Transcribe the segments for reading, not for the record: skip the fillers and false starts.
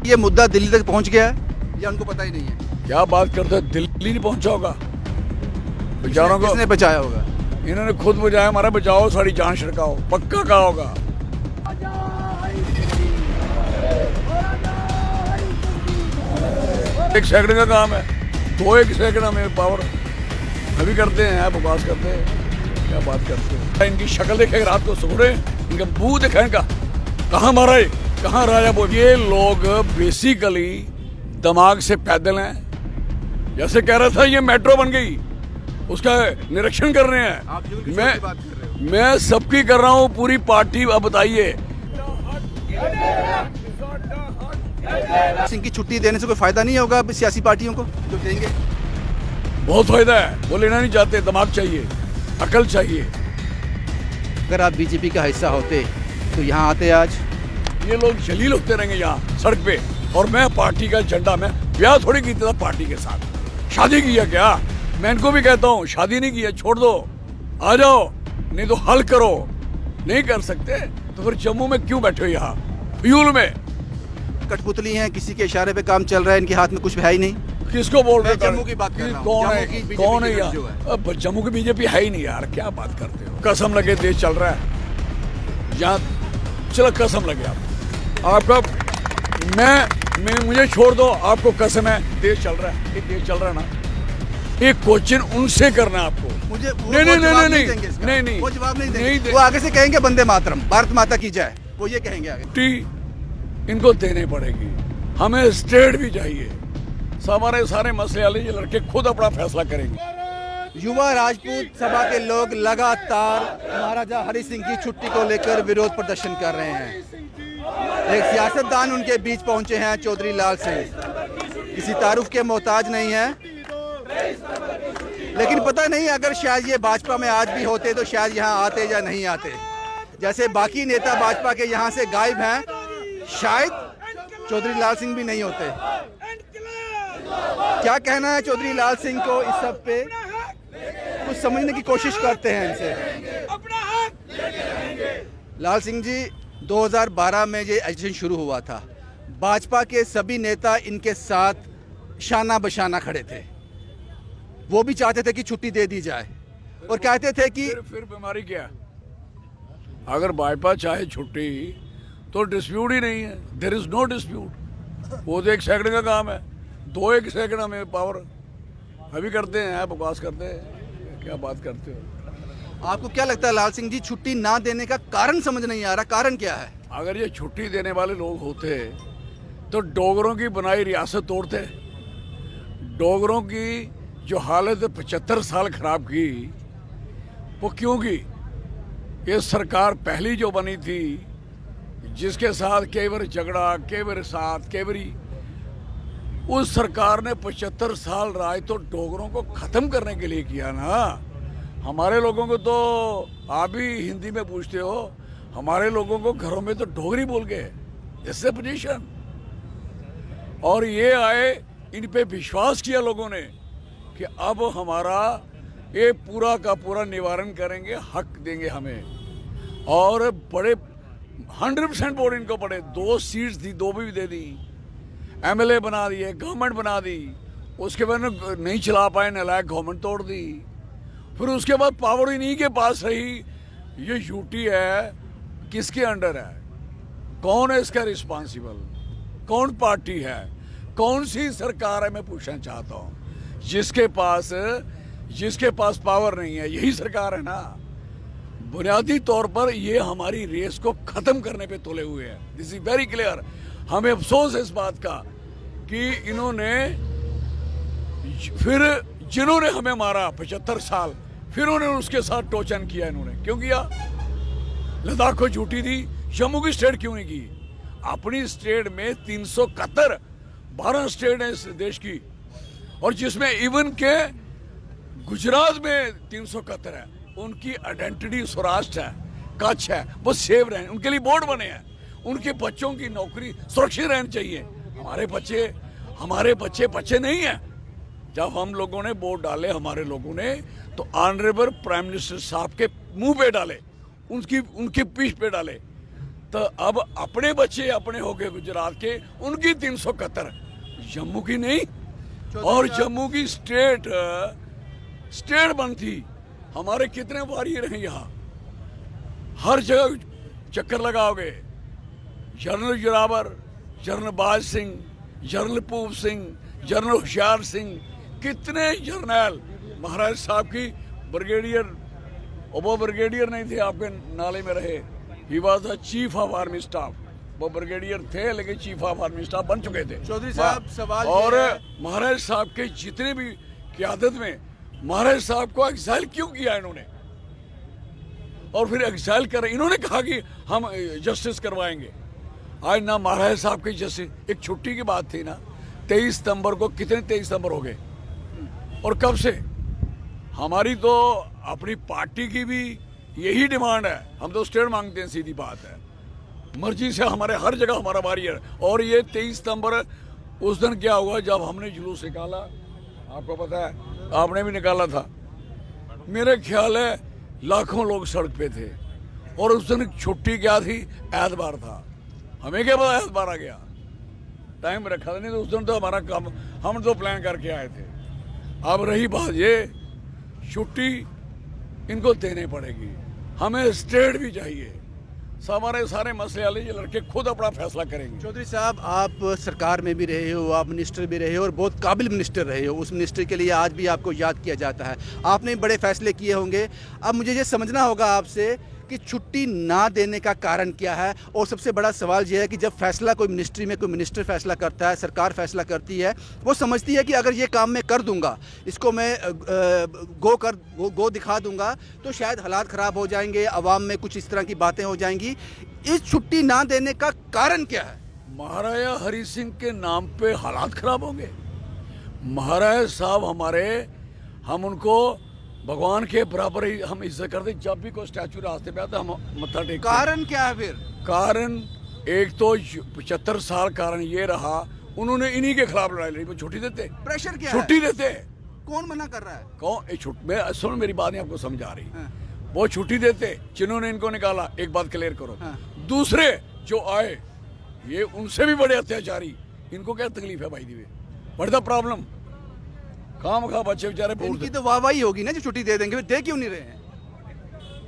ये मुद्दा दिल्ली तक पहुंच गया है या उनको पता ही नहीं है? क्या बात करते हैं, दिल्ली नहीं पहुंचा होगा बेचारों को। किसने बचाया होगा? इन्होंने खुद बचाया। हमारा बचाओ, सारी जान छिड़काओ, पक्का कहा होगा। एक सेकंड का काम है, दो एक सेकंड में पावर अभी करते हैं, बकवास करते हैं, क्या बात करते हैं। इनकी शक्ल देखे रात को सो रहे, इनका मुंह देखा, इनका कहाँ मारा है, कहाँ राजा बोल। ये लोग बेसिकली दिमाग से पैदल हैं। जैसे कह रहा था ये मेट्रो बन गई, उसका निरीक्षण कर रहे हैं। आप जो बात कर रहे हो। मैं सबकी कर रहा हूँ, पूरी पार्टी। अब बताइए, सिंह की छुट्टी देने से कोई फायदा नहीं होगा सियासी पार्टियों को जो देंगे? बहुत फायदा है। वो लेना नहीं चाहते, दिमाग चाहिए, अकल चाहिए। अगर आप बीजेपी का हिस्सा होते तो यहाँ आते आज? ये लोग जलील होते रहेंगे यहाँ सड़क पे, और मैं पार्टी का झंडा, मैं ब्याह थोड़ी की था पार्टी के साथ, शादी किया क्या? मैं इनको भी कहता हूँ शादी नहीं किया, छोड़ दो, आ जाओ, नहीं तो हल करो। नहीं कर सकते तो फिर जम्मू में क्यों बैठे हो यहाँ फ्यूल में? कठपुतली हैं, किसी के इशारे पे काम चल रहा है, इनके हाथ में कुछ है ही नहीं। किसको बोल रहे? जम्मू की बात कर रहा हूं। कौन जम्मू है, की BJP कौन है की यार? जो है। अब जम्मू की बीजेपी है ही नहीं यार, क्या बात करते हो? कसम लगे देश चल रहा है यहाँ, चलो कसम लगे आपका, मैं मुझे छोड़ दो, आपको कसम है देश चल रहा है, ये देश चल रहा है ना। एक क्वेश्चन उनसे करना है आपको। मुझे नहीं, वो जवाब नहीं देंगे। वो आगे से कहेंगे वंदे मातरम, भारत माता की जय, वो ये कहेंगे आगे। छुट्टी इनको देनी पड़ेगी, हमें स्टेट भी चाहिए। हमारे सारे मसले वाले ये लड़के खुद अपना फैसला करेंगे। युवा राजपूत सभा के लोग लगातार महाराजा हरि सिंह की छुट्टी को लेकर विरोध प्रदर्शन कर रहे हैं। एक सियासतदान उनके बीच पहुंचे हैं, चौधरी लाल सिंह, किसी तारुफ के मोहताज नहीं है, लेकिन पता नहीं अगर शायद ये भाजपा में आज भी होते तो शायद यहाँ आते या नहीं आते। जैसे बाकी नेता भाजपा के यहाँ से गायब हैं, शायद चौधरी लाल सिंह भी नहीं होते। क्या कहना है चौधरी लाल सिंह को इस सब पे? कुछ समझने की कोशिश करते हैं इनसे। लाल सिंह जी, 2012 में ये एजिटेशन शुरू हुआ था, भाजपा के सभी नेता इनके साथ शाना बशाना खड़े थे। वो भी चाहते थे कि छुट्टी दे दी जाए और कहते थे कि फिर बीमारी क्या? अगर भाजपा चाहे छुट्टी तो डिस्प्यूट ही नहीं है, देयर इज नो डिस्प्यूट। वो तो एक सेकंड का काम है, दो एक सेकंड में पावर अभी करते हैं, बकवास करते हैं, क्या बात करते हो? आपको क्या लगता है लाल सिंह जी, छुट्टी ना देने का कारण समझ नहीं आ रहा, कारण क्या है? अगर ये छुट्टी देने वाले लोग होते तो डोगरों की बनाई रियासत तोड़ते। डोगरों की जो हालत 75 साल खराब की, वो क्यों की? ये सरकार पहली जो बनी थी, जिसके साथ कई बार झगड़ा, कई बार साथ, कई बारी, उस सरकार ने 75 साल राज तो डोगरों को खत्म करने के लिए किया ना। हमारे लोगों को तो आप ही हिंदी में पूछते हो, हमारे लोगों को घरों में तो डोगरी बोल गए, इससे पोजीशन। और ये आए, इन पे विश्वास किया लोगों ने कि अब हमारा ये पूरा का पूरा निवारण करेंगे, हक देंगे हमें। और बड़े 100% वोट इनको पड़े, 2 सीट्स थी, 2 भी दे दी, MLA बना दिए, गवर्नमेंट बना दी। उसके बाद नहीं चला पाए, नालायक गवर्नमेंट तोड़ दी। फिर उसके बाद पावर इन्हीं के पास रही। ये यूटी है, किसके अंडर है? कौन है इसका रिस्पॉन्सिबल? कौन पार्टी है? कौन सी सरकार है? मैं पूछना चाहता हूँ। जिसके पास पावर नहीं है, यही सरकार है ना। बुनियादी तौर पर ये हमारी रेस को खत्म करने पे तुले हुए हैं। This is very clear. हमें अफसोस है इस बात का कि इन्होंने फिर जिन्होंने हमें मारा 75 साल, फिर उन्होंने उसके साथ टोचन किया। इन्होंने क्यों किया? लद्दाख को छुट्टी दी, जम्मू की स्टेट क्यों नहीं की? अपनी स्टेट में 371 12 स्टेट है इस देश की, और जिसमें इवन के गुजरात में 371 है। उनकी आइडेंटिटी स्वराष्ट्र है, कच्छ है, वो सेव रहे, उनके लिए बोर्ड बने हैं। उनके बच्चों की नौकरी सुरक्षित रहनी चाहिए। हमारे बच्चे नहीं हैं। जब हम लोगों ने वोट डाले, हमारे लोगों ने, तो ऑनरेबल प्राइम मिनिस्टर साहब के मुंह पे डाले, उनकी पीठ पे डाले। तो अब अपने बच्चे अपने हो गए गुजरात के, उनकी 371, जम्मू की नहीं। और जम्मू की स्टेट बनती, हमारे कितने वॉरियर हैं यहाँ, हर जगह चक्कर लगाओगे। जनरल जोरावर, जनरल बाज सिंह, जनरल पूप सिंह, जनरल होशियार सिंह, कितने जर्नल महाराज साहब की ब्रिगेडियर, वो ब्रिगेडियर नहीं थे आपके नाले में रहे, he was the chief of army staff. वो ब्रिगेडियर थे लेकिन चीफ ऑफ आर्मी स्टाफ बन चुके थे। चौधरी साहब सवाल और महाराज साहब के जितने भी क़यादत में महाराज साहब को एक्साइल क्यों किया इन्होंने, और फिर एक्साइल कर इन्होंने कहा कि हम जस्टिस करवाएंगे। आज ना महाराज साहब की जस्टिस, एक छुट्टी की बात थी ना, 23 सितंबर को, कितने 23 सितंबर हो गए, और कब से? हमारी तो अपनी पार्टी की भी यही डिमांड है, हम तो स्टेट मांगते हैं, सीधी बात है, मर्जी से हमारे हर जगह हमारा वॉरियर। और ये 23 सितंबर उस दिन क्या हुआ जब हमने जुलूस निकाला, आपको पता है, आपने भी निकाला था, मेरे ख्याल है लाखों लोग सड़क पे थे। और उस दिन छुट्टी क्या थी? एतबार था। हमें क्या पता एतबार आ गया, टाइम रखा था नहीं, तो उस दिन तो हमारा काम, हम तो प्लान करके आए थे। अब रही बात ये, छुट्टी इनको देनी पड़ेगी, हमें स्टेट भी चाहिए, हमारे सारे मसले वाले ये लड़के खुद अपना फैसला करेंगे। चौधरी साहब, आप सरकार में भी रहे हो, आप मिनिस्टर भी रहे हो और बहुत काबिल मिनिस्टर रहे हो, उस मिनिस्टर के लिए आज भी आपको याद किया जाता है, आपने बड़े फैसले किए होंगे। अब मुझे ये समझना होगा आपसे कि छुट्टी ना देने का कारण क्या है, और सबसे बड़ा सवाल यह है कि जब फैसला कोई मिनिस्ट्री में कोई मिनिस्टर फैसला करता है, सरकार फैसला करती है, वो समझती है कि अगर ये काम मैं कर दूंगा, इसको मैं गो दिखा दूंगा, तो शायद हालात ख़राब हो जाएंगे, आवाम में कुछ इस तरह की बातें हो जाएंगी। इस छुट्टी ना देने का कारण क्या है? महाराजा हरि सिंह के नाम पे हालात खराब होंगे। महाराज साहब हमारे, हम उनको भगवान के बराबर ही हम इज्जत करते, जब भी कोई स्टैचू रास्ते पे आता हम मत्था टेकते। कारण क्या है फिर? कारण एक तो 75 साल कारण ये रहा, उन्होंने इन्हीं के खिलाफ लड़ाई लड़ी, वो छुट्टी देते। प्रेशर क्या छुट्टी है? देते। कौन मना कर रहा है? कौन? सुनो मेरी बात नहीं आपको समझा रही। हाँ। वो छुट्टी देते जिन्होंने इनको निकाला। एक बात क्लियर करो। हाँ। दूसरे जो आए, ये उनसे भी बड़े अत्याचारी, इनको क्या तकलीफ है भाई दी? What the problem? काम खा बच्चे बेचारे, इनकी तो वाहवाही होगी ना जो छुट्टी दे देंगे, दे क्यों नहीं रहे हैं?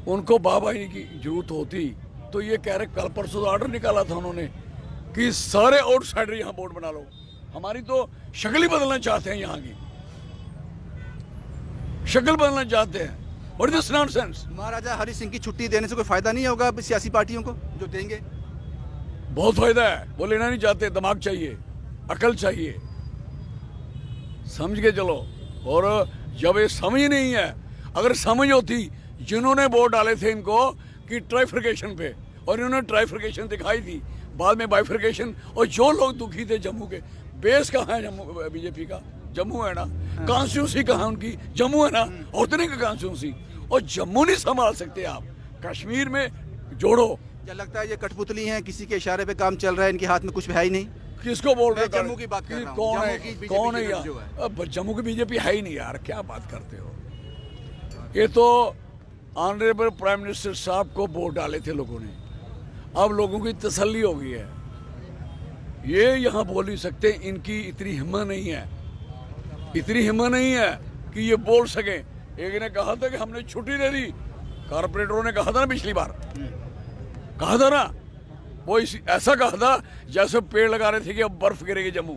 उनको वाहवाही की जरूरत होती तो ये कह रहे, कल परसों ऑर्डर निकाला था उन्होंने कि सारे आउटसाइडर यहाँ बोर्ड बना लो। हमारी तो शक्ल ही बदलना चाहते हैं, यहाँ की शक्ल बदलना चाहते हैं। What is this nonsense? Maharaja Hari Singh की छुट्टी देने से कोई फायदा नहीं होगा सियासी पार्टियों को जो देंगे? बहुत फायदा है, वो लेना नहीं चाहते। दिमाग चाहिए, अकल चाहिए, समझ के चलो। और जब ये समझ नहीं है, अगर समझ होती, जिन्होंने वोट डाले थे इनको कि ट्राइफर्केशन पे, और इन्होंने ट्राइफर्केशन दिखाई थी, बाद में बाइफर्केशन, और जो लोग दुखी थे जम्मू के, बेस कहाँ है जम्मू बीजेपी का? जम्मू है ना। कॉन्स्टिट्यूंसी कहाँ उनकी? जम्मू है ना। उतने का कॉन्स्टिट्यूंसी, और जम्मू नहीं संभाल सकते आप, कश्मीर में जोड़ो। क्या लगता है ये कठपुतली हैं, किसी के इशारे पे काम चल रहा है, इनके हाथ में कुछ है ही नहीं? किसको बोल रहे? जम्मू की बात कर रहा हूं। कौन है? कौन है जो यार? है। अब जम्मू की बीजेपी है ही नहीं यार, क्या बात करते हो? ये तो ऑनरेबल प्राइम मिनिस्टर साहब को वोट डाले थे लोगों ने, अब लोगों की तसल्ली हो गई है, ये यहाँ बोल नहीं सकते, इनकी इतनी हिम्मत नहीं है, इतनी हिम्मत नहीं है कि ये बोल सके। एक ने कहा था कि हमने छुट्टी दे दी, कारपोरेटरों ने कहा था ना पिछली बार, कहा था ना, वो ऐसा कहा था जैसे पेड़ लगा रहे थे कि अब बर्फ गिरेगी जम्मू।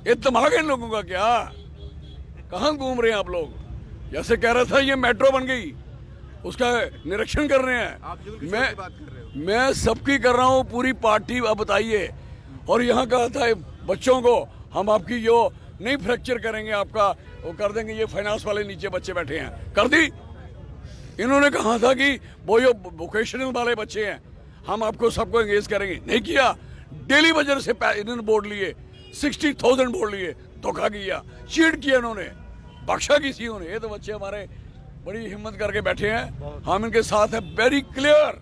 ये दिमाग है इन लोगों का क्या? कहाँ घूम रहे हैं आप लोग? जैसे कह रहा था ये मेट्रो बन गई, उसका निरीक्षण कर रहे हैं। मैं सबकी कर रहा हूँ, पूरी पार्टी। अब बताइए। और यहाँ कहा था बच्चों को, हम आपकी जो नहीं फ्रैक्चर करेंगे आपका, वो कर देंगे। ये फाइनेंस वाले नीचे बच्चे बैठे हैं, कर दी। इन्होंने कहा था कि वो जो वोकेशनल वाले बच्चे हैं, हम आपको सबको एंगेज करेंगे, नहीं किया। डेली बजट से इन्होंने बोर्ड लिए, 60,000 बोर्ड लिए, धोखा किया, चीट किया इन्होंने, बख्शा किसी ने। ये तो बच्चे हमारे बड़ी हिम्मत करके बैठे हैं, हम इनके साथ हैं। Very clear,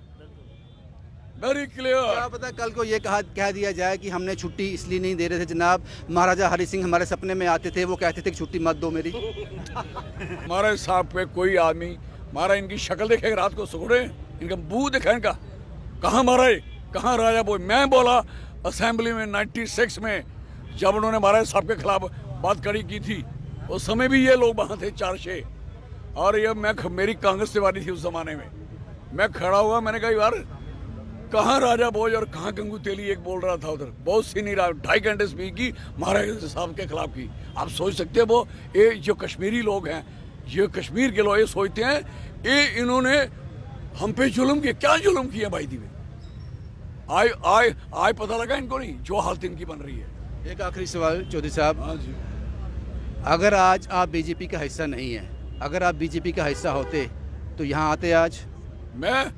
very clear. क्या पता कल को ये कह दिया जाए कि हमने छुट्टी इसलिए नहीं दे रहे थे जनाब, महाराजा हरि सिंह हमारे सपने में आते थे, वो कहते थे कि छुट्टी मत दो मेरी। हमारे साहब पे कोई आदमी, हमारा इनकी शक्ल देखेगा रात को सोड़े, इनका मुंह देखा, इनका कहाँ मारा है, कहाँ राजा भोज? मैं बोला असेंबली में 96 में जब उन्होंने महाराज साहब के खिलाफ बात कड़ी की थी, उस समय भी ये लोग वहाँ थे 4-6, और ये मेरी कांग्रेस से वाली थी उस जमाने में। मैं खड़ा हुआ, मैंने कहा यार कहाँ राजा भोज और कहाँ गंगू तेली, एक बोल रहा था उधर, बहुत सीनी 2.5 घंटे स्पीच की महाराज साहब के खिलाफ की। आप सोच सकते हैं वो ये जो कश्मीरी लोग हैं, ये कश्मीर के लोग ये सोचते हैं ये इन्होंने हम पे जुल्म किया। क्या जुल्म किया भाई दी में? आय पता लगा इनको नहीं जो हालत इनकी बन रही है। एक आखिरी सवाल चौधरी साहब, हाँ जी, अगर आज आप बीजेपी का हिस्सा नहीं है, अगर आप बीजेपी का हिस्सा होते तो यहाँ आते आज? मैं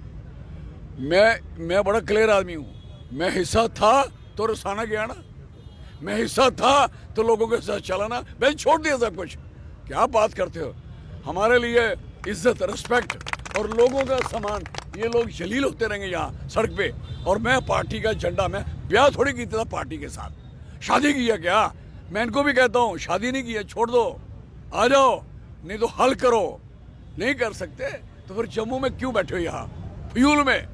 बड़ा क्लियर आदमी हूँ। मैं हिस्सा था तो रसाना गया ना, मैं हिस्सा था तो लोगों के साथ चला ना, मैं छोड़ दिया सब कुछ। क्या बात करते हो? हमारे लिए इज्जत, रिस्पेक्ट और लोगों का सम्मान, ये लोग जलील होते रहेंगे यहाँ सड़क पे। और मैं पार्टी का झंडा, मैं ब्याह थोड़ी की था पार्टी के साथ, शादी किया क्या? मैं इनको भी कहता हूँ शादी नहीं किया, छोड़ दो, आ जाओ, नहीं तो हल करो। नहीं कर सकते तो फिर जम्मू में क्यों बैठे हो यहाँ फ्यूल में?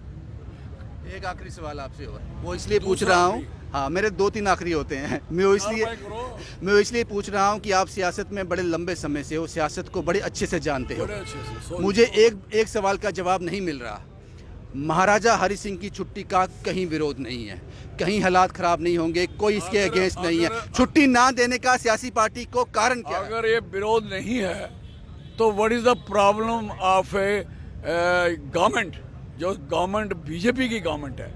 एक आखिरी सवाल आपसे और, वो इसलिए पूछ रहा हूँ, हाँ मेरे 2-3 आखिरी होते हैं, मैं इसलिए पूछ रहा हूँ कि आप सियासत में बड़े लंबे समय से हो, सियासत को बड़े अच्छे से जानते हो। मुझे एक सवाल का जवाब नहीं मिल रहा। महाराजा हरि सिंह की छुट्टी का कहीं विरोध नहीं है, कहीं हालात खराब नहीं होंगे, कोई इसके अगेंस्ट नहीं है, छुट्टी ना देने का सियासी पार्टी को कारण क्या है? अगर ये विरोध नहीं है तो what is the problem of A government? जो गवर्नमेंट बीजेपी की गवर्नमेंट है,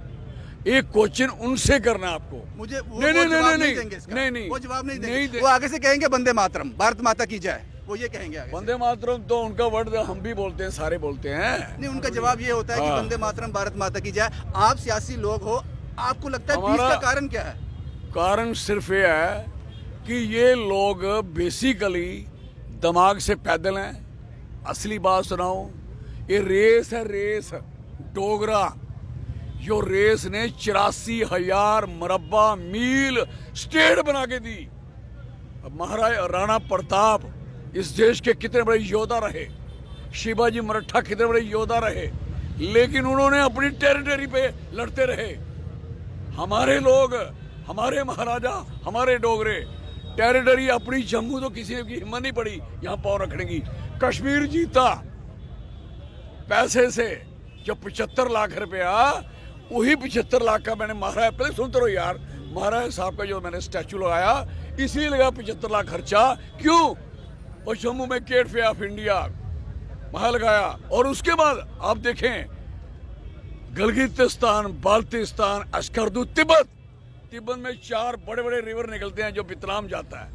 एक क्वेश्चन उनसे करना है आपको। मुझे नहीं, वो जवाब नहीं देंगे। वो आगे से कहेंगे वंदे मातरम, भारत माता की जय, वो ये कहेंगे आगे। वंदे मातरम तो उनका वर्ड हम भी बोलते हैं, सारे बोलते हैं। नहीं, उनका जवाब ये होता है कि वंदे मातरम, भारत माता की जय। आप सियासी लोग हो, आपको लगता है बीच का कारण क्या है? कारण सिर्फ ये है कि ये लोग बेसिकली दिमाग से पैदल हैं। असली बात सुनाओ, ये रेस है, रेस डोगरा, जो रेस ने 84,000 मुरब्बा मील स्टेट बना के दी। अब महाराजा राणा प्रताप इस देश के कितने बड़े योद्धा रहे, शिवाजी मराठा कितने बड़े योद्धा रहे, लेकिन उन्होंने अपनी टेरिटरी पे लड़ते रहे। हमारे लोग, हमारे महाराजा, हमारे डोगरे टेरिटरी अपनी, जम्मू तो किसी की हिम्मत नहीं पड़ी यहाँ पाँव रखने की। कश्मीर जीता पैसे से, जो 75 लाख रुपया, वही 75 लाख का मैंने महाराज, पहले सुनते रहो यार, महाराज साहब का जो मैंने स्टैचू लगाया इसीलिए लगा 75 लाख खर्चा। क्यों? और जम्मू में गेट वे ऑफ इंडिया वहां लगाया। और उसके बाद आप देखें गिलगिस्तान, बाल्टिस्तान, अस्करदू, तिब्बत में 4 बड़े बड़े रिवर निकलते हैं जो वियतनाम जाता है,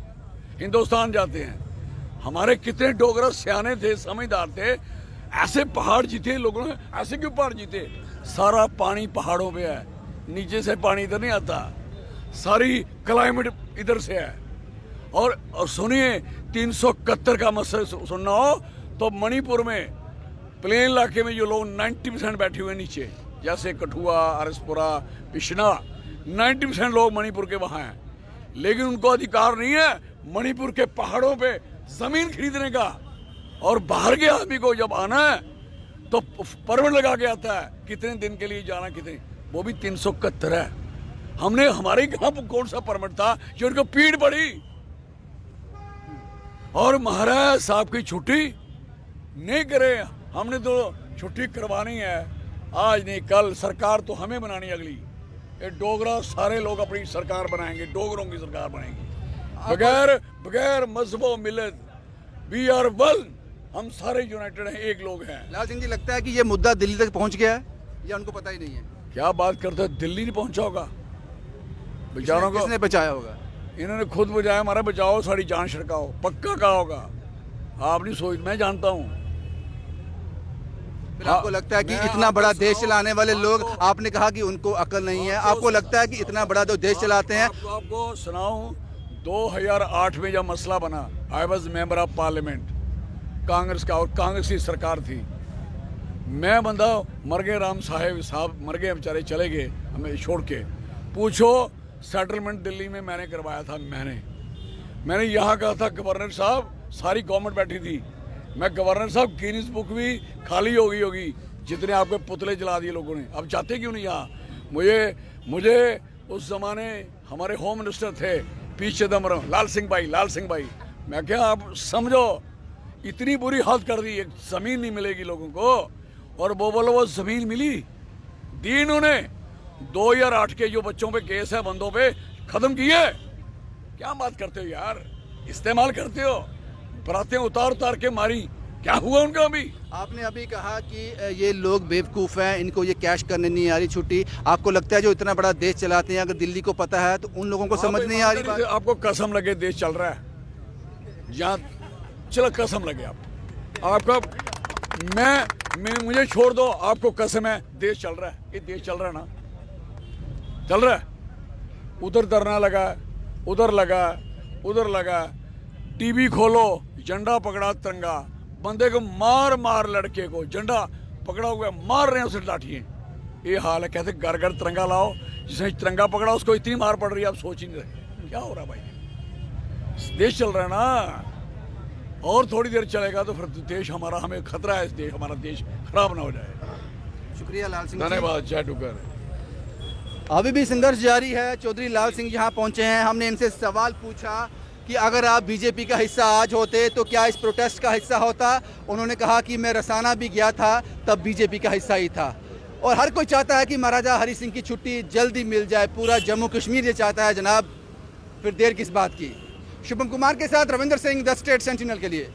हिंदुस्तान जाते हैं। हमारे कितने डोगरा सियाने थे, समझदार थे, ऐसे पहाड़ जीते लोगों ने। ऐसे क्यों पहाड़ जीते? सारा पानी पहाड़ों पे है, नीचे से पानी इधर नहीं आता, सारी क्लाइमेट इधर से है। और सुनिए 371 का मसला सुनना हो तो मणिपुर में प्लेन इलाके में जो लोग 90% बैठे हुए नीचे, जैसे कठुआ, अरसपुरा, पिछना, 90% लोग मणिपुर के वहाँ हैं, लेकिन उनको अधिकार नहीं है मणिपुर के पहाड़ों पे जमीन खरीदने का। और बाहर के आदमी को जब आना है तो परमिट लगा के आता है, कितने दिन के लिए जाना, कितने, वो भी 371 है। हमने, हमारे यहाँ कौन सा परमिट था जो उनको पीड़ पड़ी? और महाराज साहब की छुट्टी नहीं करे, हमने तो छुट्टी करवानी है, आज नहीं कल। सरकार तो हमें बनानी अगली, ये डोगरा सारे लोग अपनी सरकार बनाएंगे, डोगरों की सरकार बनाएंगे, बगैर मजहब मिलत। वी आर वन, हम सारे यूनाइटेड हैं, एक लोग हैं। लाल सिंह जी, लगता है कि ये मुद्दा दिल्ली तक पहुंच गया है या उनको पता ही नहीं है? क्या बात करते हैं, दिल्ली नहीं पहुंचा होगा बेचारों को? किसने बचाया होगा? इन्होंने खुद बचाया। हमारा बचाओ, सारी जान छिड़काओ, पक्का कहा होगा। आप नहीं सोच, मैं जानता हूँ। आपको लगता है कि इतना बड़ा देश चलाने वाले लोग, आपने कहा कि उनको अकल नहीं है, आपको लगता है कि इतना बड़ा जो देश चलाते हैं? आपको सुनाऊं, 2008 में जब मसला बना, I was member of parliament Congress का, और कांग्रेस की सरकार थी। मैं बंदा मर गए, राम साहब मर गए बेचारे, चले गए हमें छोड़ के। पूछो सेटलमेंट दिल्ली में मैंने करवाया था। मैंने यहाँ कहा था गवर्नर साहब, सारी गवर्नमेंट बैठी थी, मैं गवर्नर साहब गिनीज बुक भी खाली हो गई होगी, जितने आपके पुतले जला दिए लोगों ने, अब जाते क्यों नहीं यहाँ? मुझे उस जमाने हमारे होम मिनिस्टर थे पी चिदम्बरम, लाल सिंह भाई, मैं क्या आप समझो इतनी बुरी हालत कर दी, एक जमीन नहीं मिलेगी लोगों को, और वो बोलो वो जमीन मिली दी इन्होंने। 2008 के जो बच्चों पे केस है बंदों पे खत्म किए। क्या बात करते हो यार, इस्तेमाल करते हो, बरातें उतार के मारी, क्या हुआ उनका? अभी आपने अभी कहा कि ये लोग बेवकूफ़ हैं, इनको ये कैश करने नहीं आ रही छुट्टी। आपको लगता है जो इतना बड़ा देश चलाते हैं, अगर दिल्ली को पता है तो उन लोगों को समझ नहीं आ रही बात? आपको कसम लगे देश चल रहा है, जहाँ चलो कसम लगे आपका, मैं मुझे छोड़ दो, आपको कसम है देश चल रहा है, ये देश चल रहा है ना, चल रहा है। उधर धरना लगा, उधर लगा, टीवी खोलो, झंडा पकड़ा तिरंगा, बंदे को मार लड़के को झंडा पकड़ा हुआ मार रहे हैं उसे लाठियां। ये हाल है, कहते घर घर तिरंगा लाओ, जिसने तिरंगा पकड़ा उसको इतनी मार पड़ रही है, आप सोच ही नहीं रहे क्या हो रहा है भाई। देश चल रहा है ना, और थोड़ी देर चलेगा तो फिर देश हमारा, हमें खतरा है, इस देश हमारा देश खराब ना हो जाए। शुक्रिया लाल सिंह जी। धन्यवाद, जय डुगर। अभी भी संघर्ष जारी है। चौधरी लाल सिंह यहाँ पहुँचे हैं। हमने इनसे सवाल पूछा कि अगर आप बीजेपी का हिस्सा आज होते तो क्या इस प्रोटेस्ट का हिस्सा होता। उन्होंने कहा कि मैं रसाना भी गया था तब बीजेपी का हिस्सा ही था, और हर कोई चाहता है कि महाराजा हरि सिंह की छुट्टी जल्दी मिल जाए, पूरा जम्मू कश्मीर ये चाहता है जनाब, फिर देर किस बात की। शुभम कुमार के साथ Ravindra Singh, the state sentinel के लिए।